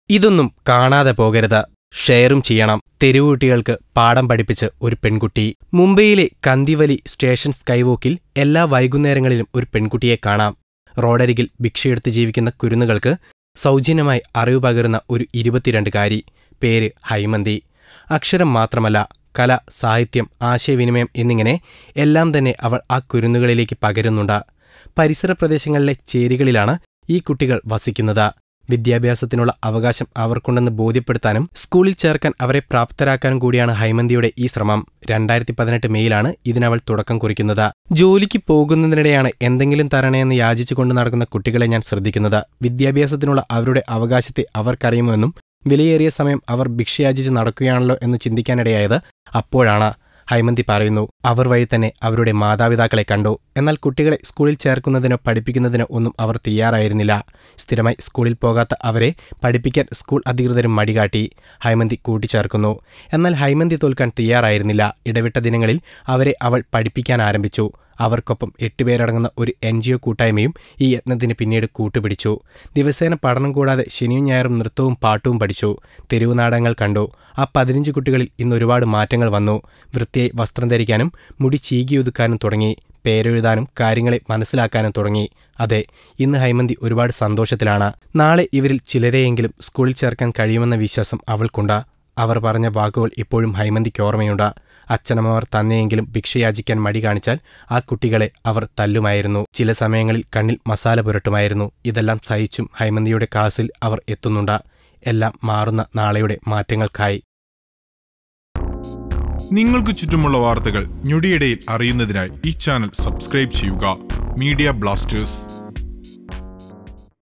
ഇതൊന്നും കാണാതെ പോകരുത്. ഷെയറും ചെയ്യണം. തെരുവുകുട്ടികൾക്ക് പാഠം പഠിപ്പിച്ച് ഒരു പെൺകുട്ടി. മുംബൈയിലെ കന്ദിവലി സ്റ്റേഷൻ സ്കൈവോക്കിൽ എല്ലാ വൈകുന്നേരങ്ങളിലും ഒരു പെൺകുട്ടിയെ കാണാം. റോഡരികിൽ ഭിക്ഷയെടുത്ത് ജീവിക്കുന്ന കുരുന്നുകൾക്ക് സൗജന്യമായി അറിവ് പകരുന്ന ഒരു 22കാരി. പേര് ഹൈമന്തി. അക്ഷരം മാത്രമല്ല, കല, സാഹിത്യം, ആശയവിനിമയം എന്നിങ്ങനെ എല്ലാം തന്നെ അവൾ ആ കുരുന്നുകളിലേക്ക് പകരുന്നുണ്ട്. പരിസര പ്രദേശങ്ങളിലെ ചേരികളിലാണ് ഈ കുട്ടികൾ വസിക്കുന്നത്. വിദ്യാഭ്യാസത്തിനുള്ള അവകാശം അവർക്കുണ്ടെന്ന് ബോധ്യപ്പെടുത്താനും സ്കൂളിൽ ചേർക്കാൻ അവരെ പ്രാപ്തരാക്കാനും കൂടിയാണ് ഹൈമന്തിയുടെ ഈ ശ്രമം. 2018 മെയിലാണ് ഇതിനവൾ തുടക്കം കുറിക്കുന്നത്. ജോലിക്ക് പോകുന്നതിനിടെയാണ് എന്തെങ്കിലും തരണേയെന്ന് യാചിച്ചുകൊണ്ട് നടക്കുന്ന കുട്ടികളെ ഞാൻ ശ്രദ്ധിക്കുന്നത്. വിദ്യാഭ്യാസത്തിനുള്ള അവരുടെ അവകാശത്തെ അവർക്കറിയുമെന്നും വിലയേറിയ സമയം അവർ ഭിക്ഷയാചിച്ച് നടക്കുകയാണല്ലോ എന്ന് ചിന്തിക്കാനിടയായത് അപ്പോഴാണ്. ഹൈമന്തി പറയുന്നു, അവർ വഴി തന്നെ അവരുടെ മാതാപിതാക്കളെ കണ്ടു. എന്നാൽ കുട്ടികളെ സ്കൂളിൽ ചേർക്കുന്നതിനോ പഠിപ്പിക്കുന്നതിനോ ഒന്നും അവർ തയ്യാറായിരുന്നില്ല. സ്ഥിരമായി സ്കൂളിൽ പോകാത്ത അവരെ പഠിപ്പിക്കാൻ സ്കൂൾ അധികൃതരും മടികാട്ടി. ഹൈമന്തി കൂട്ടിച്ചേർക്കുന്നു. എന്നാൽ ഹൈമന്തി തോൽക്കാൻ തയ്യാറായിരുന്നില്ല. ഇടവിട്ട ദിനങ്ങളിൽ അവരെ അവൾ പഠിപ്പിക്കാൻ ആരംഭിച്ചു. അവർക്കൊപ്പം 8 പേരടങ്ങുന്ന ഒരു NGO കൂട്ടായ്മയും ഈ യത്നത്തിന് പിന്നീട് കൂട്ടുപിടിച്ചു. ദിവസേന പഠനം കൂടാതെ ശനിയും ഞായറും നൃത്തവും പാട്ടും പഠിച്ചു. തെരുവു നാടകങ്ങൾ കണ്ടു. ആ 15 കുട്ടികളിൽ ഇന്ന് ഒരുപാട് മാറ്റങ്ങൾ വന്നു. വൃത്തിയായി വസ്ത്രം ധരിക്കാനും മുടി ചീകിയൊതുക്കാനും തുടങ്ങി. പേരെഴുതാനും കാര്യങ്ങളെ മനസ്സിലാക്കാനും തുടങ്ങി. അതെ, ഇന്ന് ഹൈമന്തി ഒരുപാട് സന്തോഷത്തിലാണ്. നാളെ ഇവരിൽ ചിലരെയെങ്കിലും സ്കൂളിൽ ചേർക്കാൻ കഴിയുമെന്ന വിശ്വാസം അവൾക്കുണ്ട്. അവർ പറഞ്ഞ വാക്കുകൾ ഇപ്പോഴും ഹൈമന്തിക്ക് ഓർമ്മയുണ്ട്. അച്ഛനമ്മമാർ തന്നെയെങ്കിലും ഭിക്ഷയാചിക്കാൻ മടി കാണിച്ചാൽ ആ കുട്ടികളെ അവർ തല്ലുമായിരുന്നു. ചില സമയങ്ങളിൽ കണ്ണിൽ മസാല പുരട്ടുമായിരുന്നു. ഇതെല്ലാം സഹിച്ചും ഹൈമന്തിയുടെ ക്ലാസ്സിൽ അവർ എത്തുന്നുണ്ട്. എല്ലാം മാറുന്ന നാളെയുടെ മാറ്റങ്ങൾക്കായി. നിങ്ങൾക്ക് ചുറ്റുമുള്ള വാർത്തകൾ ഞൊടിയിടയിൽ അറിയുന്നതിനായി ഈ ചാനൽ സബ്സ്ക്രൈബ് ചെയ്യുക. Media Blasters.